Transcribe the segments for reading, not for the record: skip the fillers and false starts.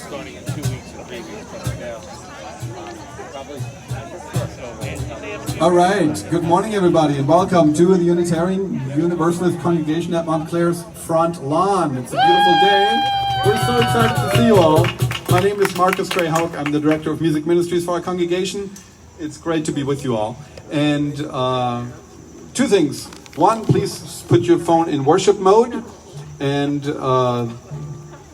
starting in 2 weeks or 3 weeks, but right now, probably. All right, good morning everybody and welcome to the Unitarian Universalist Congregation at Montclair's front lawn. It's a beautiful day. We're so excited to see you all. My name is Marcus Greyhawk. I'm the Director of Music Ministries for our congregation. It's great to be with you all. And two things. One, please put your phone in worship mode and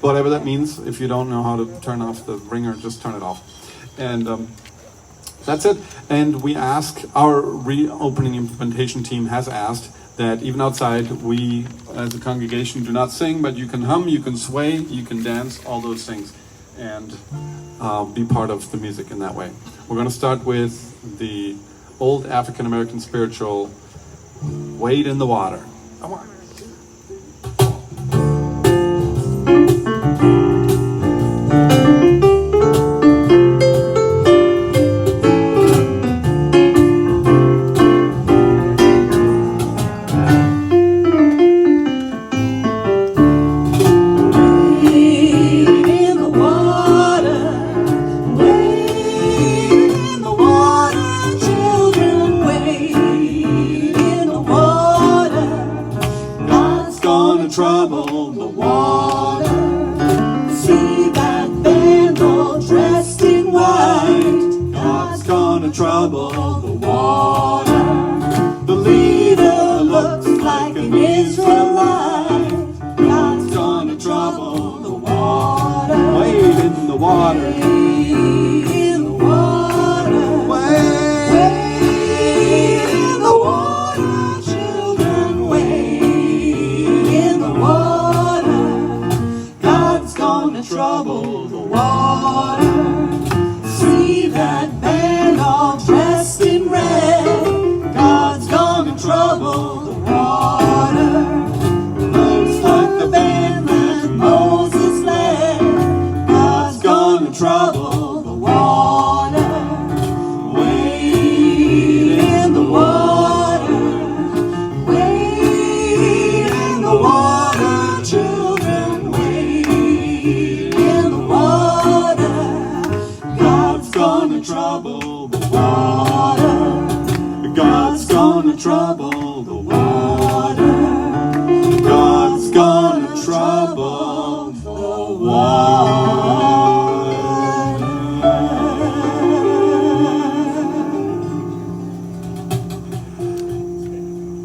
whatever that means. If you don't know how to turn off the ringer, just turn it off. And that's it. And we ask, our reopening implementation team has asked that even outside we as a congregation do not sing, but you can hum, you can sway, you can dance, all those things, and be part of the music in that way. We're going to start with the old African American spiritual, Wade in the Water. Come on. Trouble the water. See that vandal dressed in white. God's gonna trouble the water. The leader looks like an Israelite. God's gonna trouble the water. Wade in the water. Wade in the water. Wade in the water. Children, wade. Trouble the water. See that band all dressed in red. God's gonna trouble the water. Looks like the band that Moses led. God's gonna trouble the water. Wade in the water. Wade in the water, children, wade. Gonna trouble the water. God's gonna trouble the water. God's gonna trouble the water.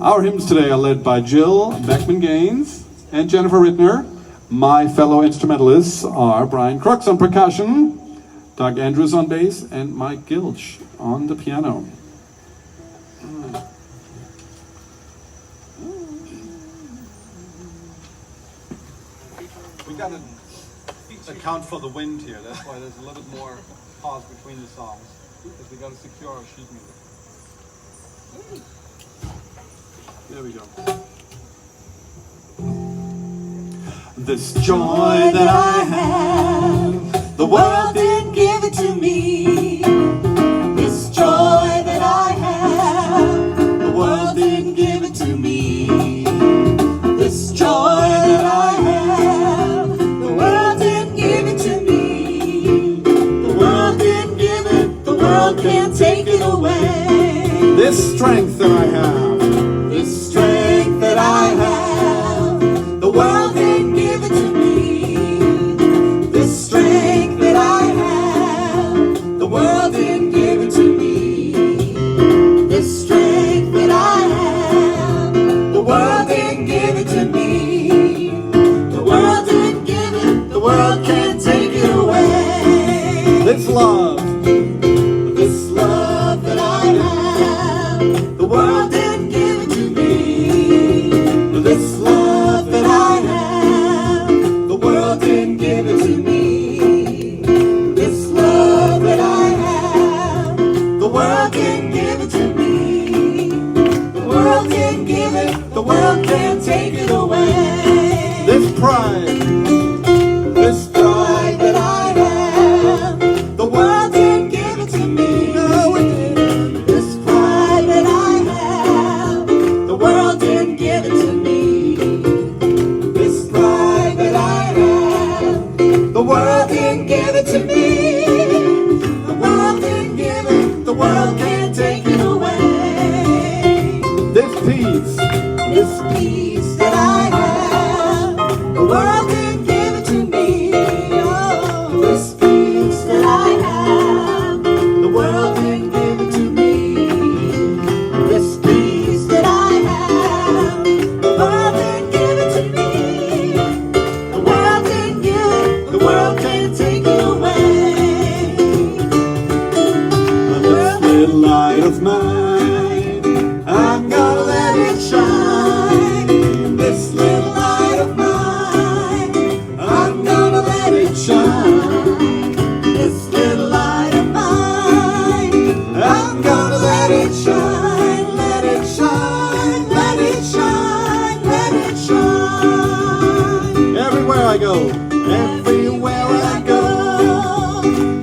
Our hymns today are led by Jill Beckman-Gaines and Jennifer Rittner. My fellow instrumentalists are Brian Crooks on percussion, Doug Andrews on bass, and Mike Gilch on the piano. We got to account for the wind here. That's why there's a little bit more pause between the songs, because we got to secure our sheet music. There we go. This joy that I have, the world didn't give it to me. This joy that I have, the world didn't give it to me. This joy that I have, the world didn't give it to me. The world didn't give it, the world can't take it away. This strength that I have, this strength that I have, the world didn't give it to me. This strength that I have, the world didn't give it to me. This strength that I have, the world didn't give it to me. The world didn't give it, the world can't take it away. this love that I have, the world didn't peace. This peace that I have, the world didn't give it to me. Oh, this peace that I have, the world didn't give it to me. This peace that I have, the world didn't give it to me. The world didn't give it, the world can't take it away. This little light of mine, I'm gonna let it shine. This little light of mine, I'm gonna let it shine. This little light of mine, I'm gonna let it shine. Let it shine, let it shine, let it shine. Everywhere I go, Everywhere I go,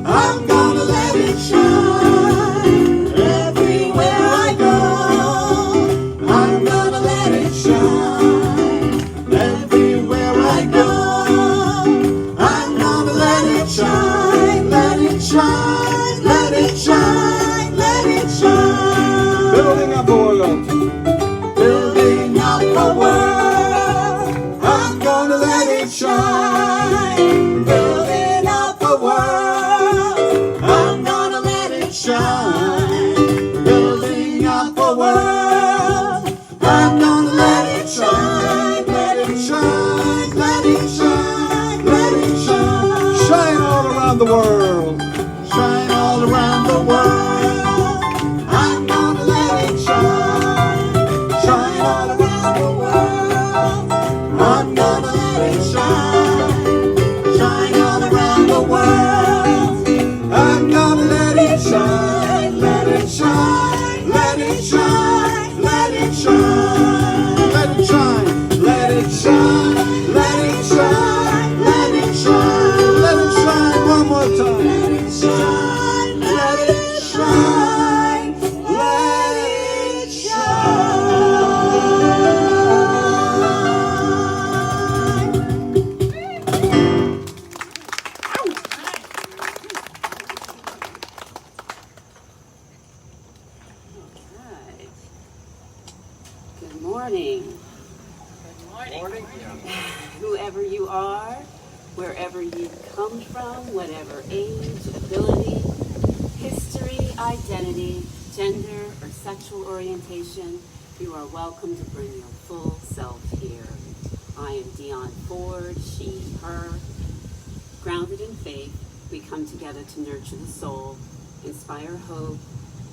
I'm gonna let it shine. Everywhere I go, I'm gonna let it shine. Everywhere I go, I'm gonna let it shine. Let it shine, let it shine, let it shine. building up a world. Building up a world, I'm gonna let it shine. Building up a world, I'm gonna let it shine. Building up a world, I'm gonna let it shine. Let it shine, let it shine, let it shine. Shine all around the world. Shine all around the world, I'm gonna let it shine. Shine all around the world, I'm gonna let it shine. Shine all around the world, I'm gonna let it shine. Let it shine, let it shine, let it shine. Let it shine. Let it shine, let it shine, let it shine. Let it shine one more time. Let it shine, let it shine, let it Right. Good morning. Good morning. Whoever you are, wherever you've come from, whatever age, ability, history, identity, gender, or sexual orientation, you are welcome to bring your full self here. I am Dion Ford, she, her. Grounded in faith, we come together to nurture the soul, inspire hope,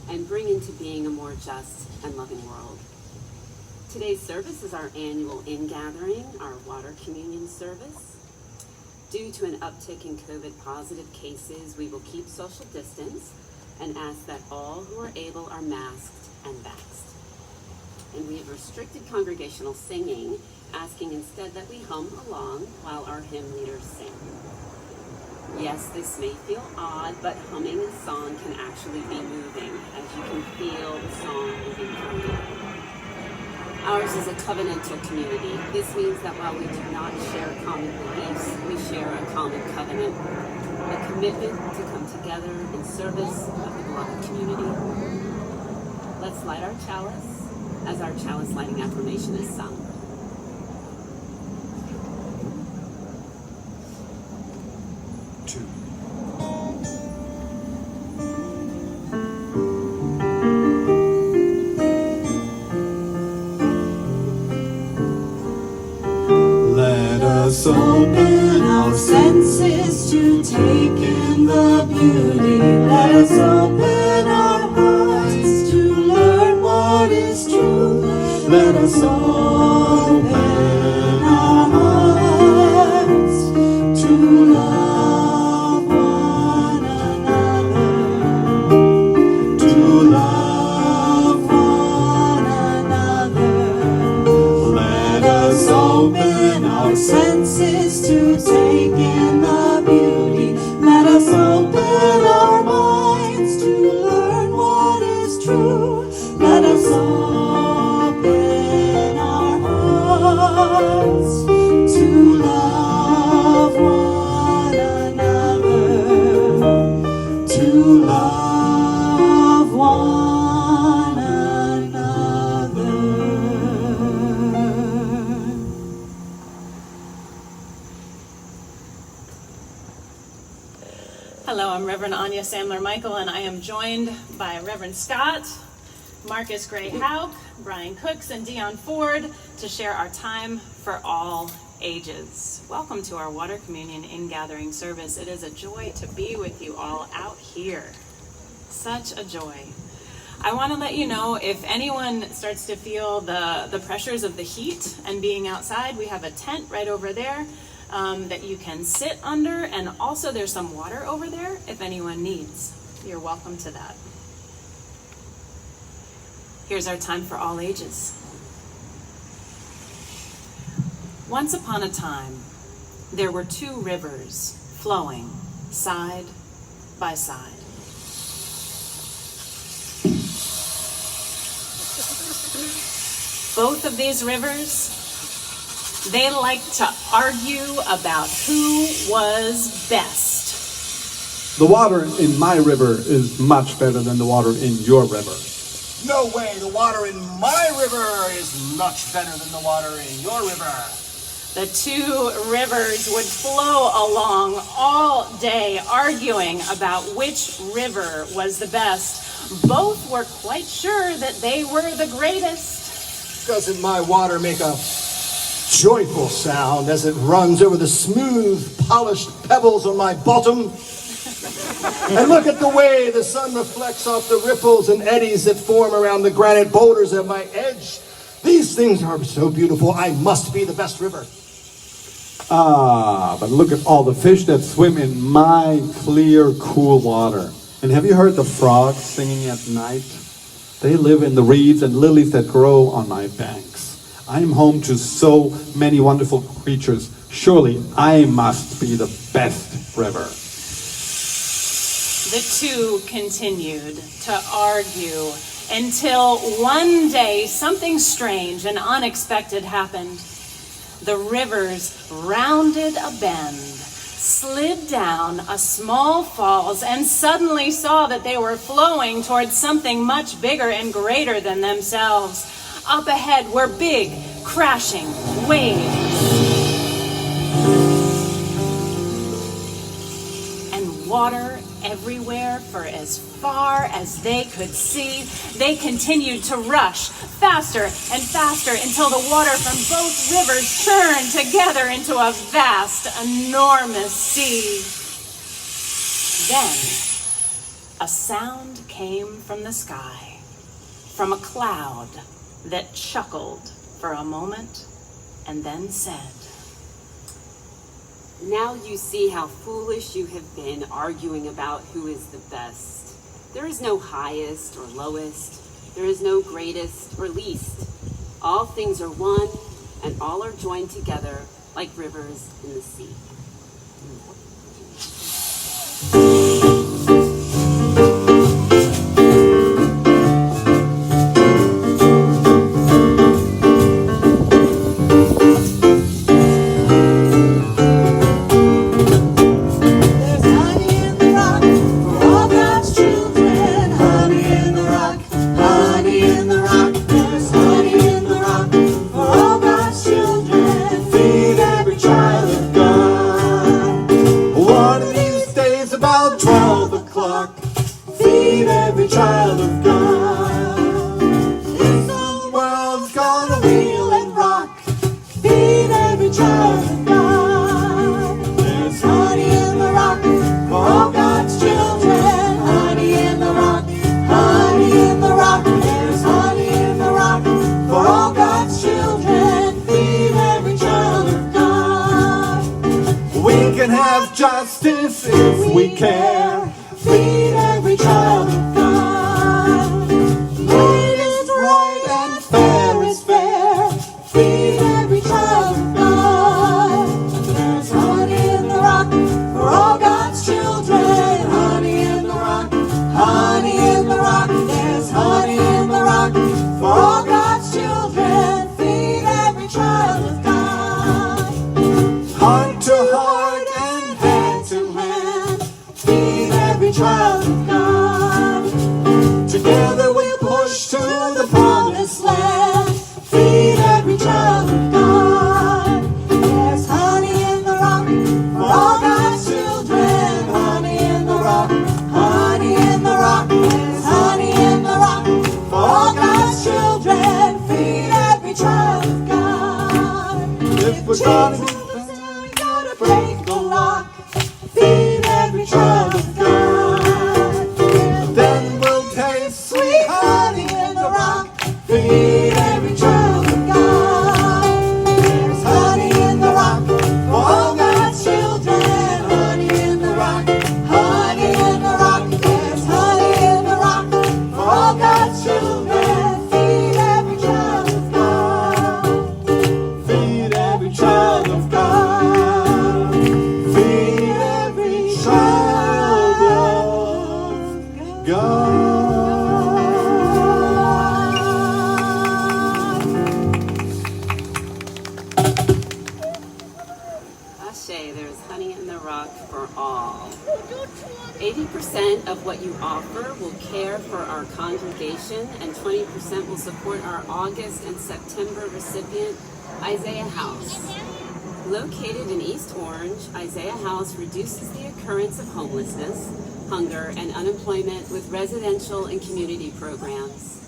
and bring into being a more just and loving world. Today's service is our annual ingathering, our water communion service. Due to an uptick in COVID-positive cases, we will keep social distance and ask that all who are able are masked and vaxxed. And we have restricted congregational singing, asking instead that we hum along while our hymn leaders sing. Yes, this may feel odd, but humming a song can actually be moving, as you can feel the song moving through you. Ours is a covenantal community. This means that while we do not share common beliefs, we share a common covenant, a commitment to come together in service of the beloved community. Let's light our chalice as our chalice lighting affirmation is sung. Let us open our senses to take in the beauty. Let us open our hearts to learn what is true. Let us open our hearts to love one another. To love one another. Let us open our senses to take in the beauty. Let us open our minds to learn what is true. Let us open our hearts to love one another. To love one another. Reverend Anya Sandler-Michael, and I am joined by Reverend Scott, Marcus Gray Hauk, Brian Cooks, and Dion Ford to share our time for all ages. Welcome to our Water Communion Ingathering service. It is a joy to be with you all out here. Such a joy. I want to let you know, if anyone starts to feel the pressures of the heat and being outside, we have a tent right over there that you can sit under, and also there's some water over there if anyone needs. You're welcome to that. Here's our time for all ages. Once upon a time, there were two rivers flowing side by side. Both of these rivers, they like to argue about who was best. The water in my river is much better than the water in your river. No way, the water in my river is much better than the water in your river. The two rivers would flow along all day arguing about which river was the best. Both were quite sure that they were the greatest. Doesn't my water make a joyful sound as it runs over the smooth, polished pebbles on my bottom? And look at the way the sun reflects off the ripples and eddies that form around the granite boulders at my edge. These things are so beautiful. I must be the best river. Ah, but look at all the fish that swim in my clear, cool water. And have you heard the frogs singing at night? They live in the reeds and lilies that grow on my banks. I am home to so many wonderful creatures. Surely I must be the best river. The two continued to argue until one day something strange and unexpected happened. The rivers rounded a bend, slid down a small falls, and suddenly saw that they were flowing towards something much bigger and greater than themselves. Up ahead were big, crashing waves. And water everywhere for as far as they could see. They continued to rush faster and faster until the water from both rivers churned together into a vast, enormous sea. Then a sound came from the sky, from a cloud that chuckled for a moment and then said, Now you see how foolish you have been arguing about who is the best. There is no highest or lowest. There is no greatest or least. All things are one, and all are joined together like rivers in the sea. Justice if we care. Feed every child of God. Right is right and fair is fair. Feed every child of God. There's honey in the rock for all God's children. Honey in the rock, honey in the rock. There's honey in the rock for all God's children. Feed every child of God. Heart to heart. Child of God. Together we push to the promised land. Feed every child of God. every child of God. If we're gonna be fair, we gotta break the lock. Feed every child of God. Then we'll taste sweet honey in the rock. Feed every child of God. There's honey in the rock for all God's children. Honey in the rock, honey in the rock. There's honey in the rock for all God's children. Feed every child of God. Feed every child of God. Feed every child of God. Ashe, there's honey in the rock for all. 80% of what you offer will care for our congregation, and 20% will support our August and September recipient, Isaiah House. Located in East Orange, Isaiah House reduces the occurrence of homelessness, hunger, and unemployment with residential and community programs.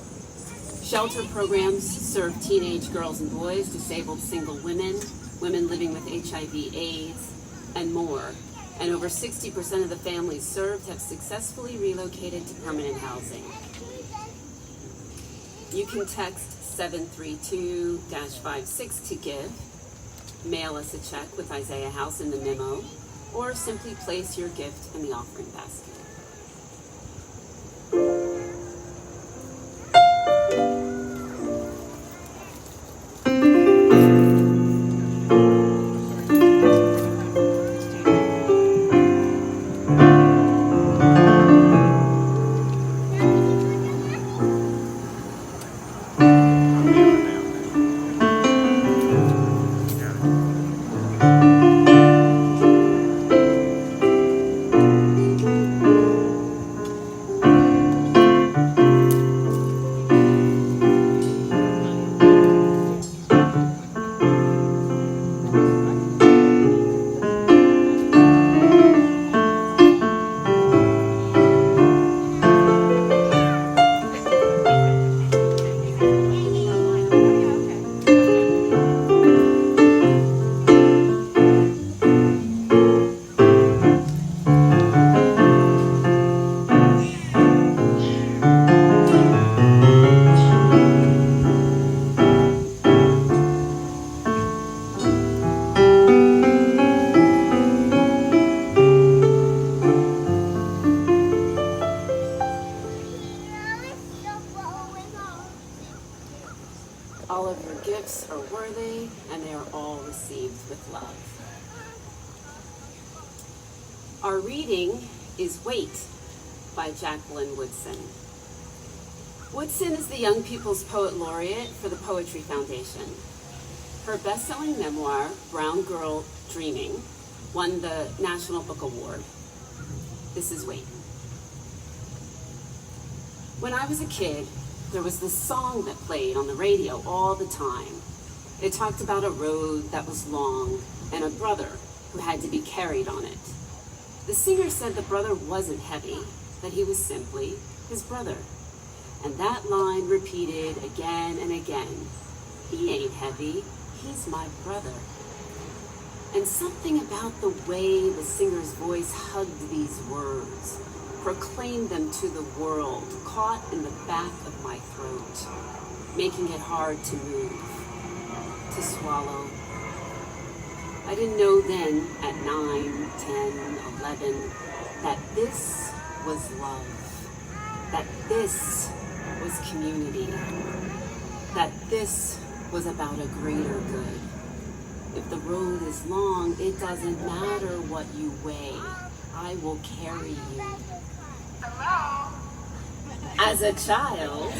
Shelter programs serve teenage girls and boys, disabled single women, women living with HIV/AIDS, and more. And over 60% of the families served have successfully relocated to permanent housing. You can text 732-56 to give, mail us a check with Isaiah House in the memo, or simply place your gift in the offering basket. All of your gifts are worthy, and they are all received with love. Our reading is Wait by Jacqueline Woodson. Woodson is the Young People's Poet Laureate for the Poetry Foundation. Her best-selling memoir, Brown Girl Dreaming, won the National Book Award. This is Wait. When I was a kid, there was this song that played on the radio all the time. It talked about a road that was long and a brother who had to be carried on it. The singer said the brother wasn't heavy, that he was simply his brother. And that line repeated again and again. He ain't heavy, he's my brother. And something about the way the singer's voice hugged these words, proclaimed them to the world, caught in the back of my throat, making it hard to move, to swallow. I didn't know then, at 9, 10, 11, that this was love, that this was community, that this was about a greater good. If the road is long, it doesn't matter what you weigh, I will carry you. As a child,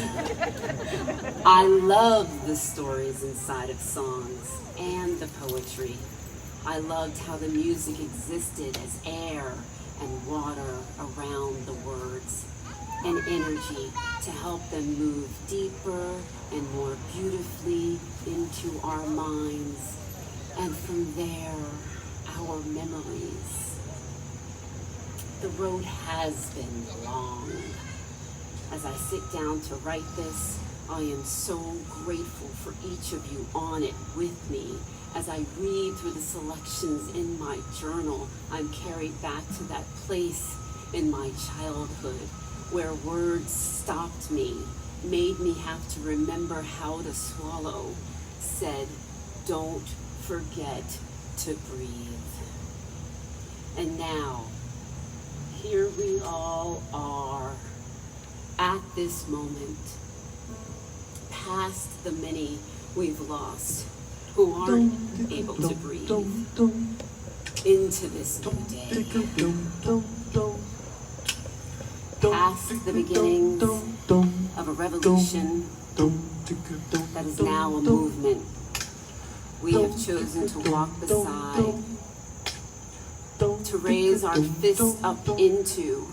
I loved the stories inside of songs and the poetry. I loved how the music existed as air and water around the words, and energy to help them move deeper and more beautifully into our minds, and from there, our memories. The road has been long. As I sit down to write this, I am so grateful for each of you on it with me. As I read through the selections in my journal, I'm carried back to that place in my childhood where words stopped me, made me have to remember how to swallow, said, "Don't forget to breathe." And now, here we all are at this moment, past the many we've lost who aren't able to breathe, into this new day, past the beginnings of a revolution that is now a movement we have chosen to walk beside, to raise our fists up into,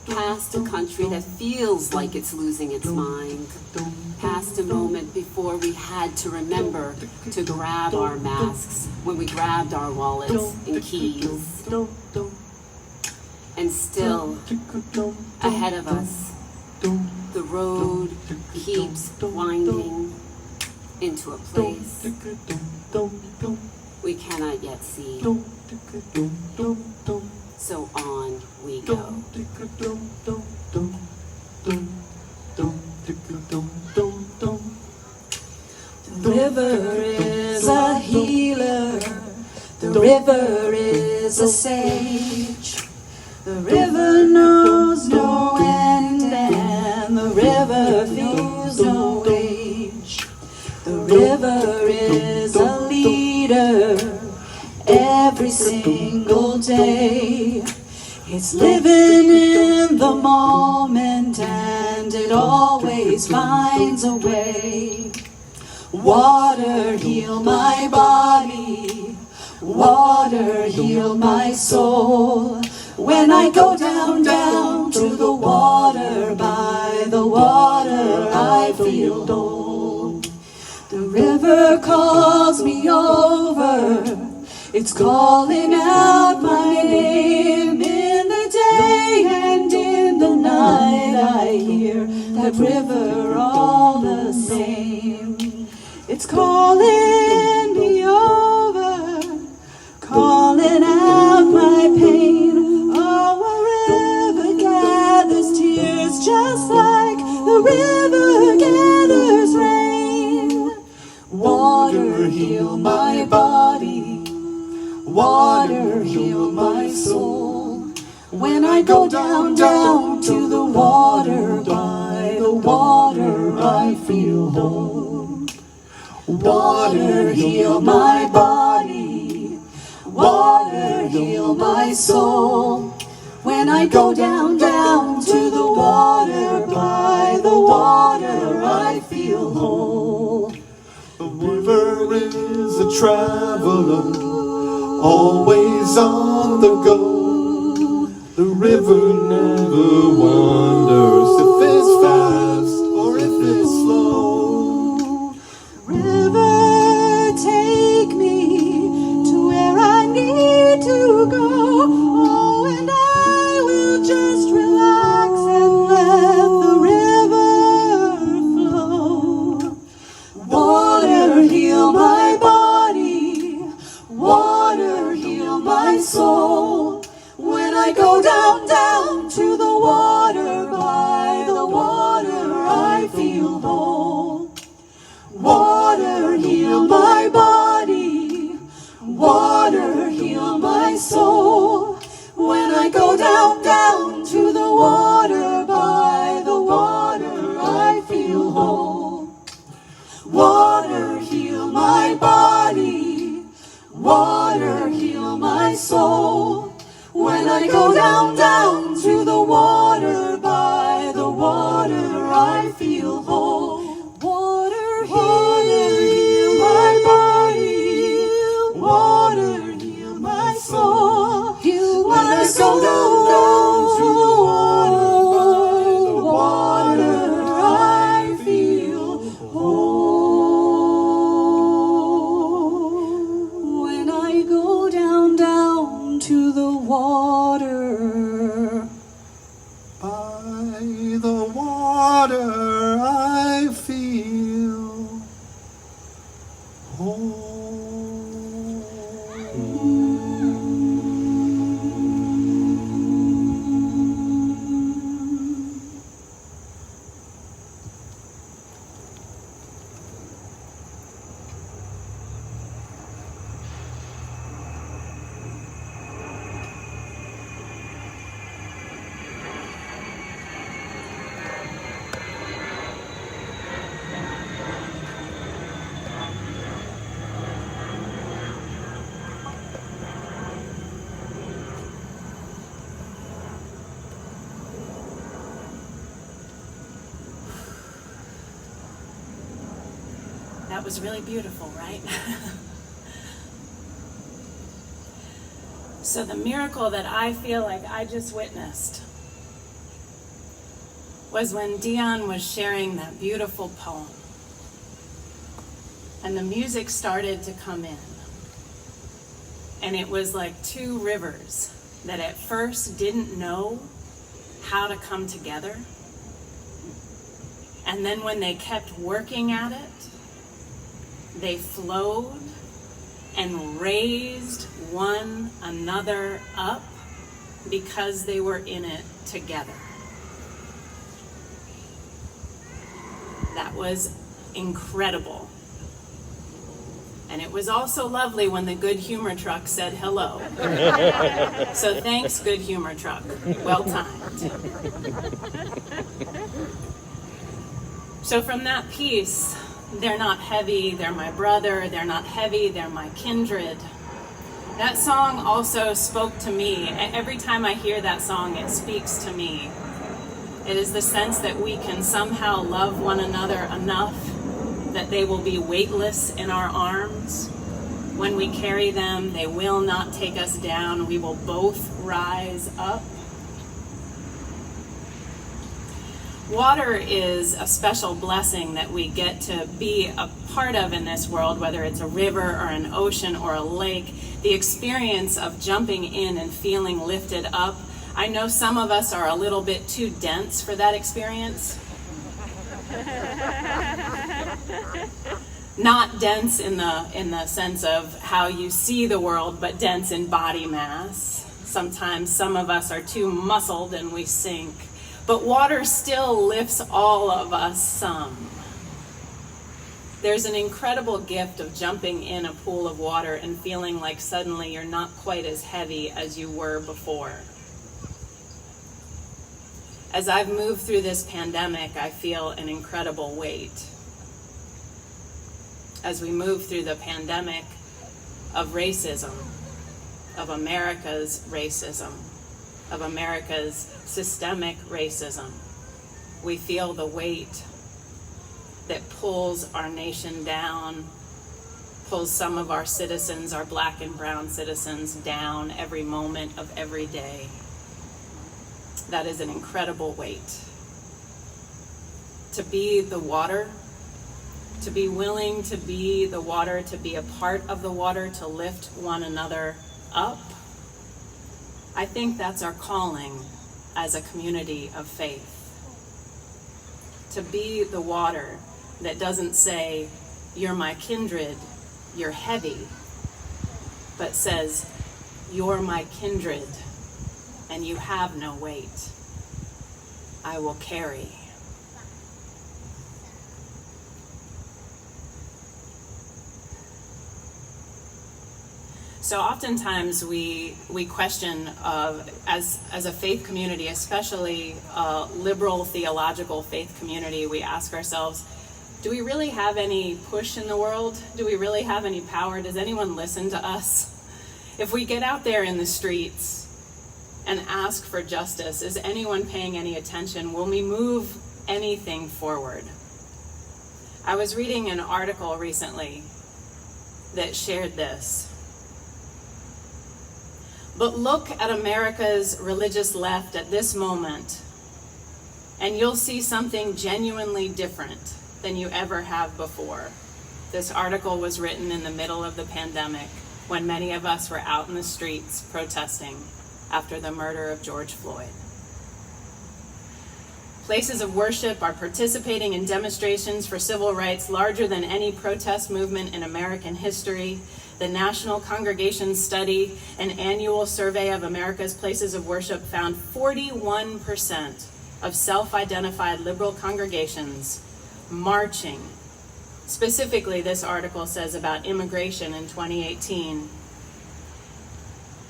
past a country that feels like it's losing its mind, past a moment before we had to remember to grab our masks when we grabbed our wallets and keys. And still, ahead of us, the road keeps winding into a place we cannot yet see. So on we go. The river is a healer, the river is a sage. The river knows no end and the river feels no age. The river is a leader every single day. It's living in the moment and it always finds a way. Water heal my body, water heal my soul. When I go down, down to the water, by the water I feel whole. The river calls me over, it's calling out my name. In the day and in the night I hear that river all the same. It's calling me over, calling out my pain. Oh, a river gathers tears just like the river gathers rain. Water heal my body, water heal my soul. When I go down, down to the water, by the water I feel whole. Water heal my body, water heal my soul. When I go down, down to the water, by the water I feel whole. The river is a traveler, always on the go. The river never wonders if it's fast or if it's slow. River, take me to where I need to go. Oh, and I will just relax and let the river flow. Water heal my body, water heal my soul. When I go down, down to the water, by the water I feel whole. Water heal my body, water heal my soul. When I go down, down to the water, by the water I feel whole. Water heal my body, water heal my soul. When I go down, down to the water, by the water I feel whole. Water heal my body, water heal my soul. When I go down, down to the water, by the water I feel whole. When I go down, down to the water, By the water That was really beautiful, right? So the miracle that I feel like I just witnessed was when Dion was sharing that beautiful poem. And the music started to come in. And it was like two rivers that at first didn't know how to come together. And then when they kept working at it, they flowed and raised one another up because they were in it together. That was incredible. And it was also lovely when the Good Humor Truck said hello. So thanks, Good Humor Truck. Well timed. So from that piece, they're not heavy, they're my brother, they're not heavy, they're my kindred. That song also spoke to me. Every time I hear that song, it speaks to me. It is the sense that we can somehow love one another enough that they will be weightless in our arms. When we carry them, they will not take us down. We will both rise up. Water is a special blessing that we get to be a part of in this world, whether it's a river or an ocean or a lake. The experience of jumping in and feeling lifted up. I know some of us are a little bit too dense for that experience. Not dense in the sense of how you see the world, but dense in body mass. Sometimes some of us are too muscled and we sink. But water still lifts all of us some. There's an incredible gift of jumping in a pool of water and feeling like suddenly you're not quite as heavy as you were before. As I've moved through this pandemic, I feel an incredible weight. As we move through the pandemic of racism, of America's racism, of America's systemic racism, we feel the weight that pulls our nation down, pulls some of our citizens, our black and brown citizens, down every moment of every day. That is an incredible weight. To be the water, to be willing to be the water, to be a part of the water, to lift one another up, I think that's our calling as a community of faith. To be the water that doesn't say, you're my kindred, you're heavy, but says, you're my kindred, and you have no weight. I will carry. So oftentimes we question, as a faith community, especially a liberal theological faith community, we ask ourselves, do we really have any push in the world? Do we really have any power? Does anyone listen to us? If we get out there in the streets and ask for justice, is anyone paying any attention? Will we move anything forward? I was reading an article recently that shared this. But look at America's religious left at this moment, and you'll see something genuinely different than you ever have before. This article was written in the middle of the pandemic, when many of us were out in the streets protesting after the murder of George Floyd. Places of worship are participating in demonstrations for civil rights larger than any protest movement in American history. The National Congregation Study, an annual survey of America's places of worship, found 41% of self-identified liberal congregations marching. Specifically, this article says about immigration in 2018.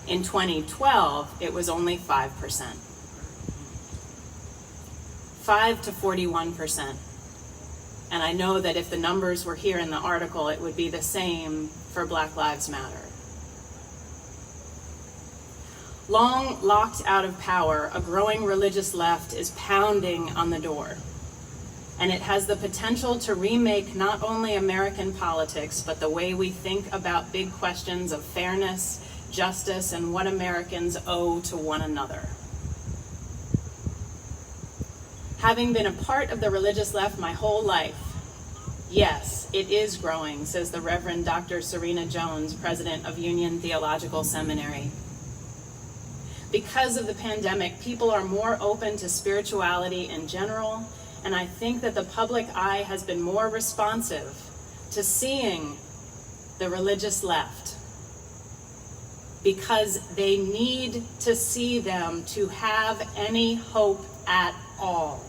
In 2012, it was only 5%. 5 to 41%. And I know that if the numbers were here in the article, it would be the same for Black Lives Matter. Long locked out of power, a growing religious left is pounding on the door. and it has the potential to remake not only American politics, but the way we think about big questions of fairness, justice, and what Americans owe to one another. Having been a part of the religious left my whole life, yes, it is growing, says the Reverend Dr. Serena Jones, president of Union Theological Seminary. Because of the pandemic, people are more open to spirituality in general, and I think that the public eye has been more responsive to seeing the religious left, because they need to see them to have any hope at all.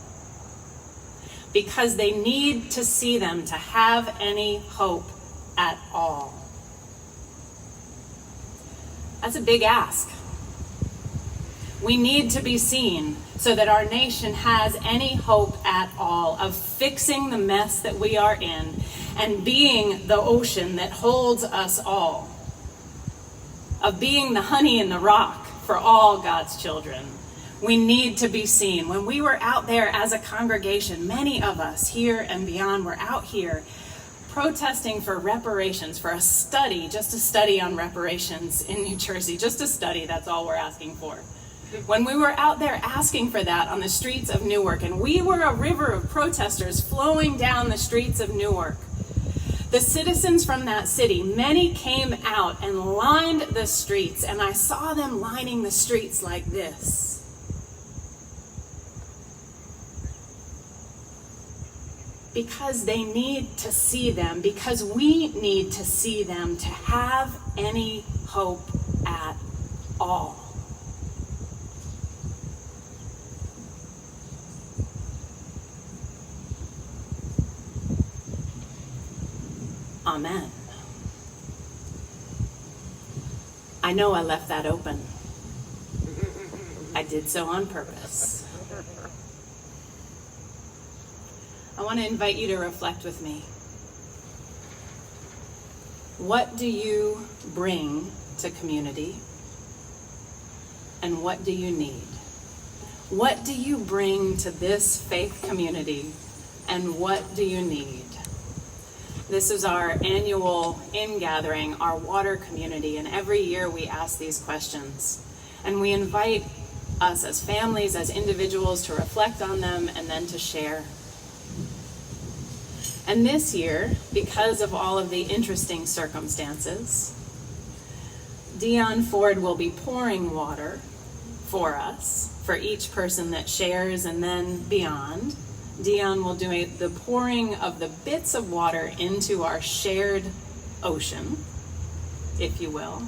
Because they need to see them to have any hope at all. That's a big ask. We need to be seen so that our nation has any hope at all of fixing the mess that we are in and being the ocean that holds us all, of being the honey in the rock for all God's children. We need to be seen. When we were out there as a congregation, many of us here and beyond were out here protesting for reparations, for a study, just a study on reparations in New Jersey, just a study, that's all we're asking for. When we were out there asking for that on the streets of Newark, and we were a river of protesters flowing down the streets of Newark, the citizens from that city, many came out and lined the streets, and I saw them lining the streets like this. Because they need to see them, because we need to see them to have any hope at all. Amen. I know I left that open. I did so on purpose. I want to invite you to reflect with me. What do you bring to community? And what do you need? What do you bring to this faith community? And what do you need? This is our annual ingathering, our water community, and every year we ask these questions. And we invite us as families, as individuals, to reflect on them and then to share. And this year, because of all of the interesting circumstances, Dion Ford will be pouring water for us, for each person that shares and then beyond. Dion will do the pouring of the bits of water into our shared ocean, if you will.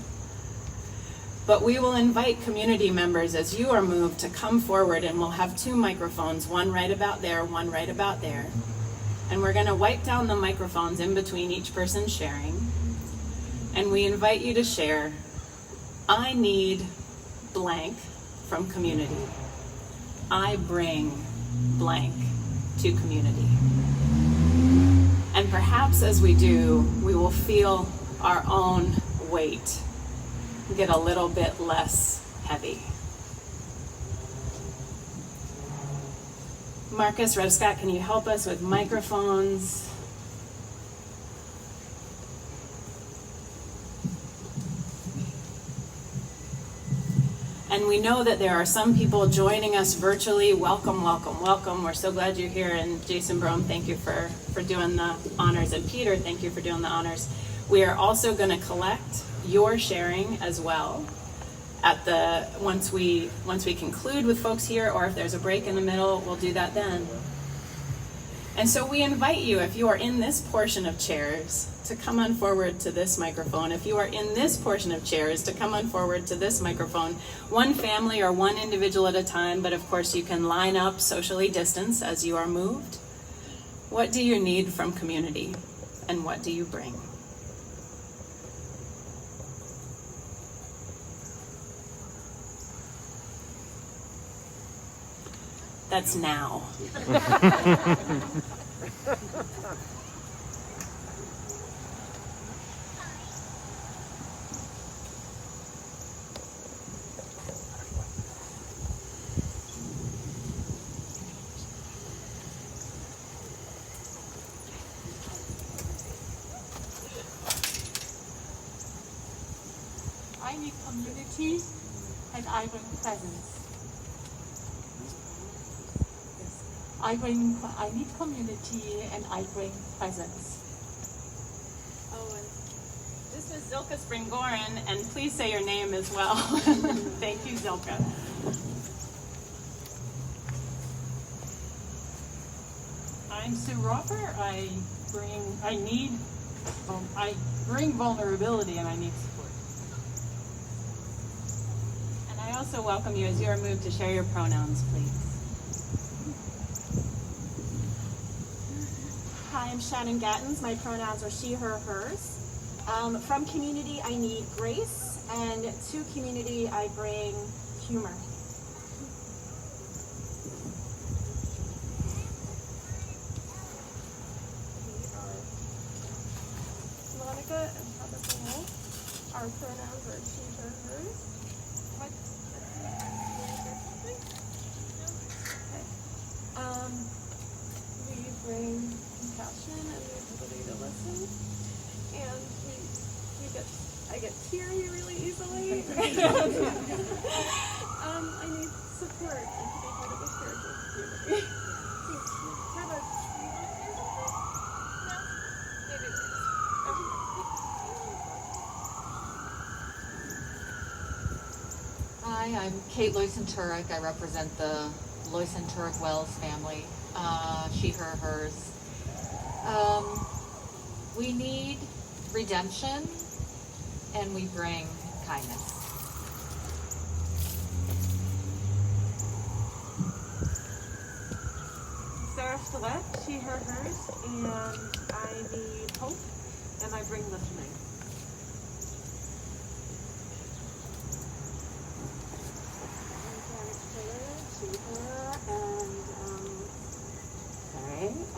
But we will invite community members as you are moved to come forward, and we'll have 2 microphones, one right about there, one right about there. And we're going to wipe down the microphones in between each person sharing. And we invite you to share, I need blank from community. I bring blank to community. And perhaps as we do, we will feel our own weight get a little bit less heavy. Marcus, Rev Scott, can you help us with microphones? And we know that there are some people joining us virtually. Welcome, welcome, welcome. We're so glad you're here. And Jason Brome, thank you for doing the honors. And Peter, thank you for doing the honors. We are also going to collect your sharing as well at once we conclude with folks here, or if there's a break in the middle, we'll do that then. And so we invite you, if you are in this portion of chairs, to come on forward to this microphone. If you are in this portion of chairs, to come on forward to this microphone. One family or one individual at a time, but of course you can line up socially distanced as you are moved. What do you need from community, and what do you bring? That's now. I need community, and I bring presence. I need community, and I bring presence. Oh, and this is Zilka Springoren, and please say your name as well. Thank you, Zilka. I'm Sue Roper. I bring vulnerability, and I need support. And I also welcome you as you are moved to share your pronouns, please. Hi, I'm Shannon Gattens. My pronouns are she, her, hers. From community, I need grace, and to community, I bring humor. Monica and Heather Ball. Our pronouns are she, her, hers. What? We bring compassion and the ability to listen, and I get teary really easily. I need support and to be part of a spiritual community. Heather, do you want to say something? No? Maybe later. Hi, I'm Kate Loyson-Turek. I represent the Loyson-Turek Wells family. She, her, hers. We need redemption, and we bring kindness. Sarah Stillette, she, her, hers, and I need hope, and I bring listening.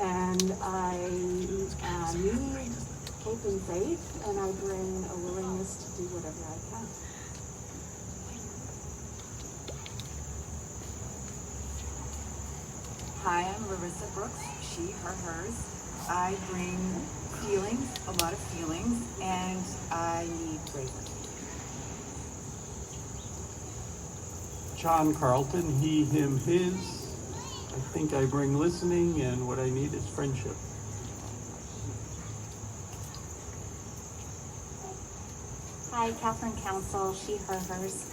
And I need hope and faith, and I bring a willingness to do whatever I can. Hi, I'm Larissa Brooks, she, her, hers. I bring feelings, a lot of feelings, and I need bravery. John Carlton, he, him, his. I think I bring listening, and what I need is friendship. Hi, Catherine Council, she, her, hers.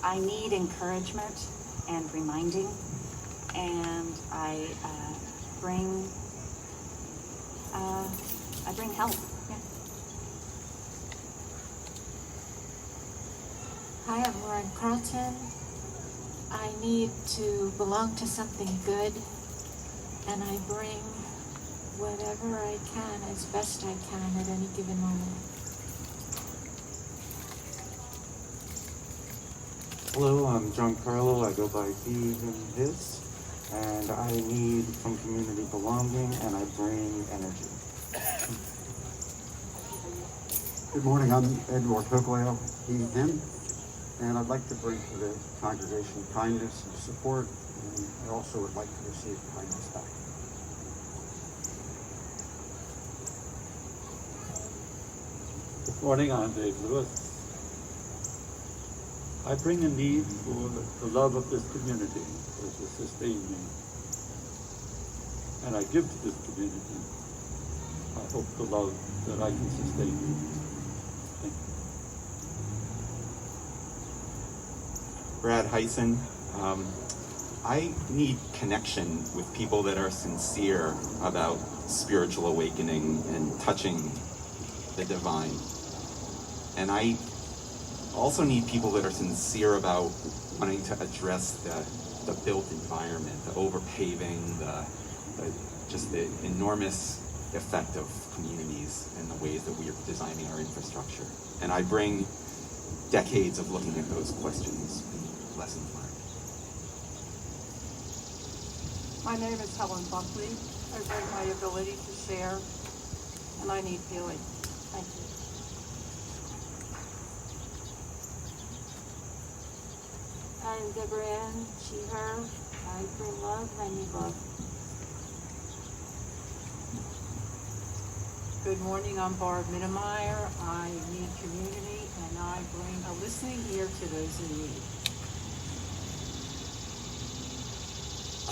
I need encouragement and reminding, and I bring help. Yeah. Hi, I'm Lauren Carlton. I need to belong to something good, and I bring whatever I can as best I can at any given moment. Hello, I'm John Carlo. I go by he, him, his, and I need some community belonging, and I bring energy. Good morning, I'm Edward Hoogleo, he, him, and I'd like to bring to the congregation kindness and support, and I also would like to receive kindness back. Good morning, I'm Dave Lewis. I bring a need for the love of this community to sustain me. And I give to this community. I hope the love that I can sustain you. Thank you. Brad Heisen. I need connection with people that are sincere about spiritual awakening and touching the divine. And I also need people that are sincere about wanting to address the built environment, the overpaving, just the enormous effect of communities and the ways that we are designing our infrastructure. And I bring decades of looking at those questions and lessons learned. My name is Helen Buckley. I bring my ability to share, and I need healing. Thank you. I'm Deborah Ann, she, her. I bring love, and I need love. Good morning, I'm Barb Mittermeier. I need community and I bring a listening ear to those in need.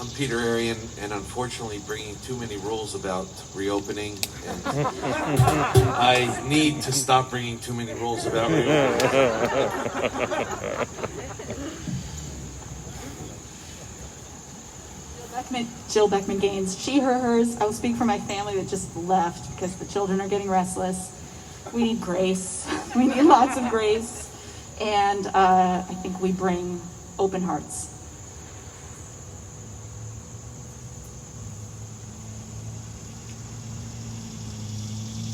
I'm Peter Arian, and unfortunately bringing too many rules about reopening. And I need to stop bringing too many rules about reopening. Jill Beckman Gaines, she, her, hers. I will speak for my family that just left because the children are getting restless. We need grace. We need lots of grace. And I think we bring open hearts.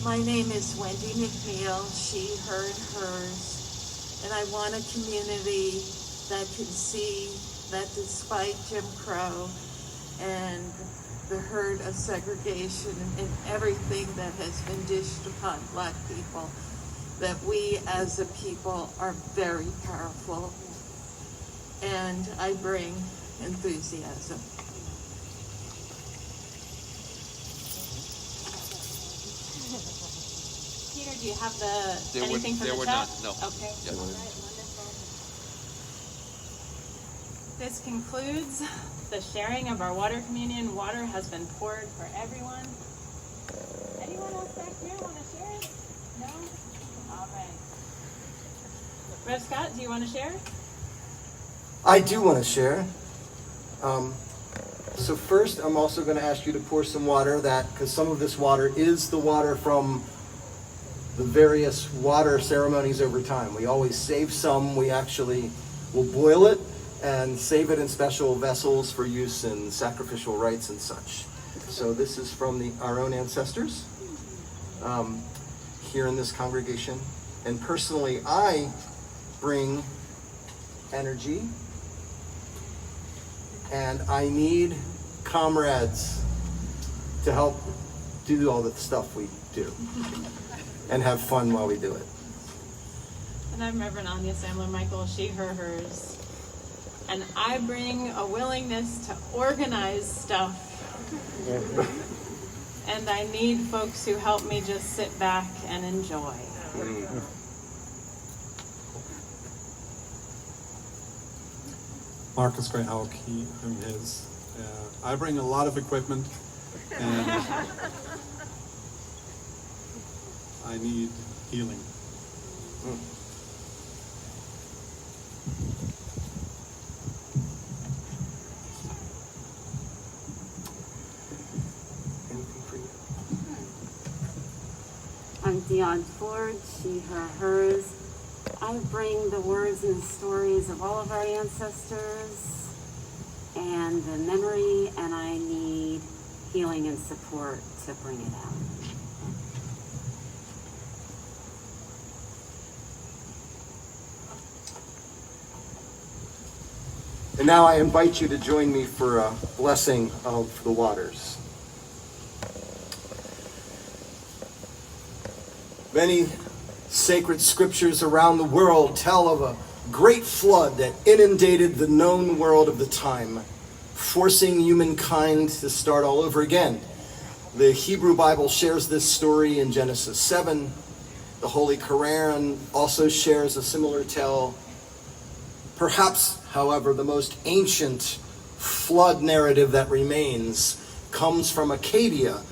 My name is Wendy McNeil, she, her, and hers, and I want a community that can see that despite Jim Crow and the hurt of segregation and everything that has been dished upon Black people, that we as a people are very powerful, and I bring enthusiasm. Peter, do you have anything from the chat? No. Okay. Yes. All right, wonderful. This concludes the sharing of our water communion. Water has been poured for everyone. Anyone else back here want to share? No? All right. Rev Scott, do you want to share? I do want to share. So first, I'm also going to ask you to pour some water, because some of this water is the water from the various water ceremonies over time. We always save some. We actually will boil it and save it in special vessels for use in sacrificial rites and such. So this is from our own ancestors here in this congregation. And personally, I bring energy, and I need comrades to help do all the stuff we do and have fun while we do it. And I'm Reverend Anya Sandler Michael, she, her, hers. And I bring a willingness to organize stuff. And I need folks who help me just sit back and enjoy. Marcus Gray Houck, he, him, his. I bring a lot of equipment, and I need healing. I'm Dion Ford, she, her, hers. I bring the words and stories of all of our ancestors and the memory, and I need healing and support to bring it out. And now I invite you to join me for a blessing of the waters. Many sacred scriptures around the world tell of a great flood that inundated the known world of the time, forcing humankind to start all over again. The Hebrew Bible shares this story in Genesis 7. The Holy Quran also shares a similar tale. Perhaps, however, the most ancient flood narrative that remains comes from Acadia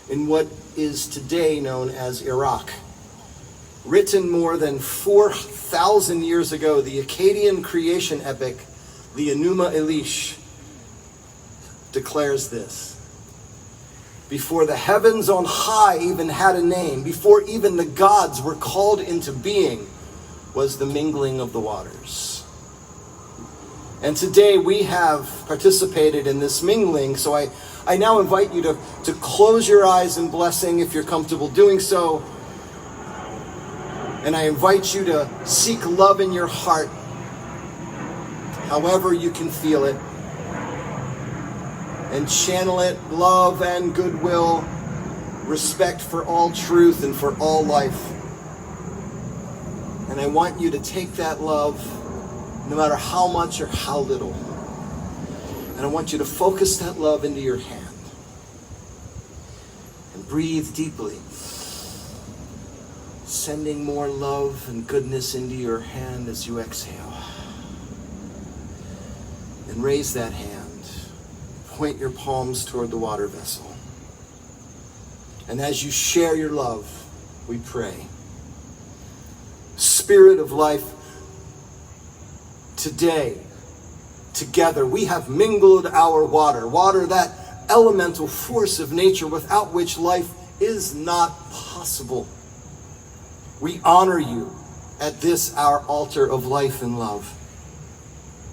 in what is today known as Iraq. Written more than 4,000 years ago, the Akkadian creation epic, the Enuma Elish, declares this. Before the heavens on high even had a name, before even the gods were called into being, was the mingling of the waters. And today we have participated in this mingling, so I now invite you to close your eyes in blessing if you're comfortable doing so. And I invite you to seek love in your heart, however you can feel it, and channel it, love and goodwill, respect for all truth and for all life. And I want you to take that love, no matter how much or how little, and I want you to focus that love into your hand and breathe deeply. sending more love and goodness into your hand as you exhale. And raise that hand. Point your palms toward the water vessel. And as you share your love, we pray. Spirit of life, today, together, we have mingled our water, that elemental force of nature without which life is not possible. We honor you at this, our altar of life and love.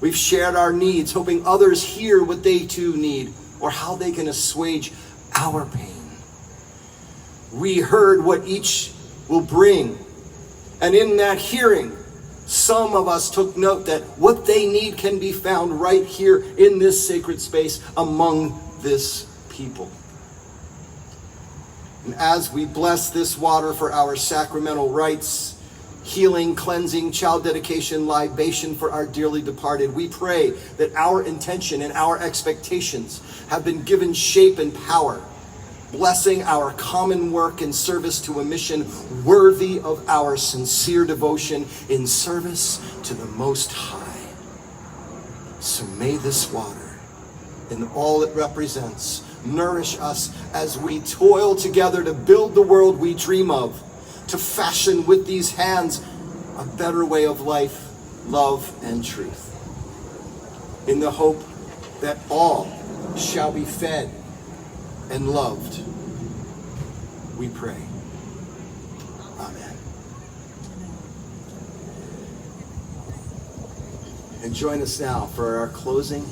We've shared our needs, hoping others hear what they too need, or how they can assuage our pain. We heard what each will bring, and in that hearing, some of us took note that what they need can be found right here in this sacred space among this people. And as we bless this water for our sacramental rites, healing, cleansing, child dedication, libation for our dearly departed, we pray that our intention and our expectations have been given shape and power, blessing our common work in service to a mission worthy of our sincere devotion in service to the Most High. So may this water, in all it represents, nourish us as we toil together to build the world we dream of, to fashion with these hands a better way of life, love, and truth. In the hope that all shall be fed and loved, we pray. Amen. And join us now for our closing.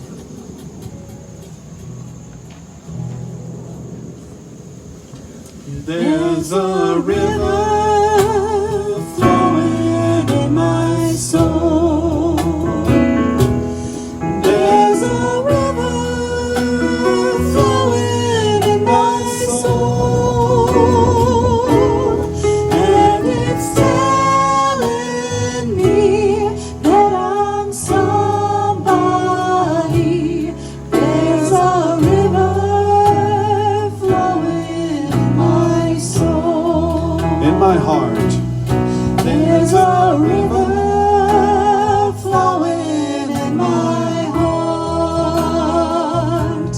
There's a river flowing in my soul. There's a river flowing in my soul, and it's telling me that I'm somebody. There's a river flowing in my heart. There's a river flowing in my heart.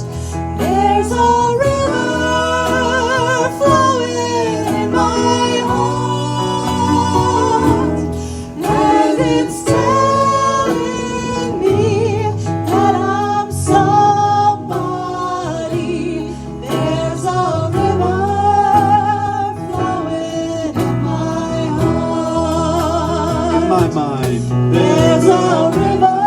There's a river flowing in my heart, and it's telling me that I'm somebody. There's a river My mind. There's a river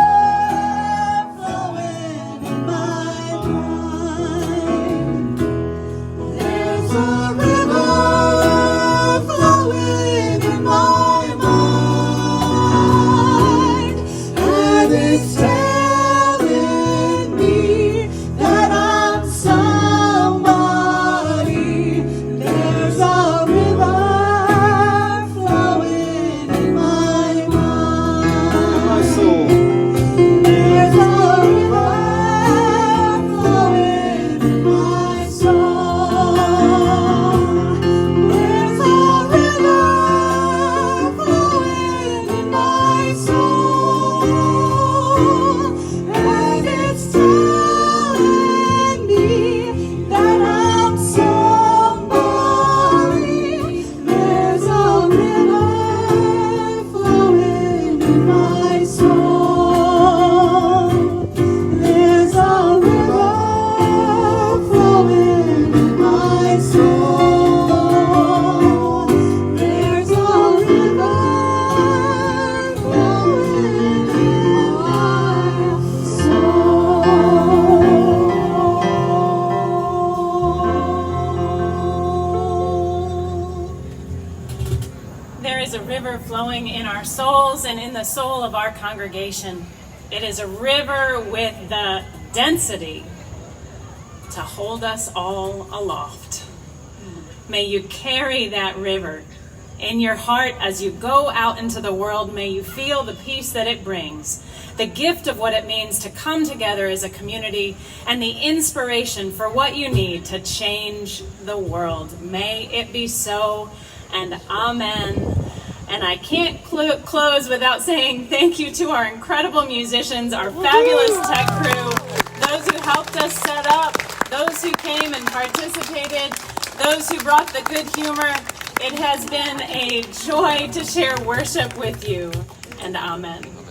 flowing in my mind. There's a river flowing in my mind, and it's telling me that I'm somebody. There's a river flowing in my soul. There's a river flowing in my soul. There's a river flowing in my soul, and it's telling me that I'm somebody. There's a river flowing in my soul. There's a river flowing in my soul. There's a river flowing in There is a river flowing in our souls and in the soul of our congregation. It is a river with the density to hold us all aloft. May you carry that river in your heart as you go out into the world. May you feel the peace that it brings, the gift of what it means to come together as a community, and the inspiration for what you need to change the world. May it be so, and amen. And I can't close without saying thank you to our incredible musicians, our fabulous tech crew, those who helped us set up, those who came and participated, those who brought the good humor. It has been a joy to share worship with you, and amen.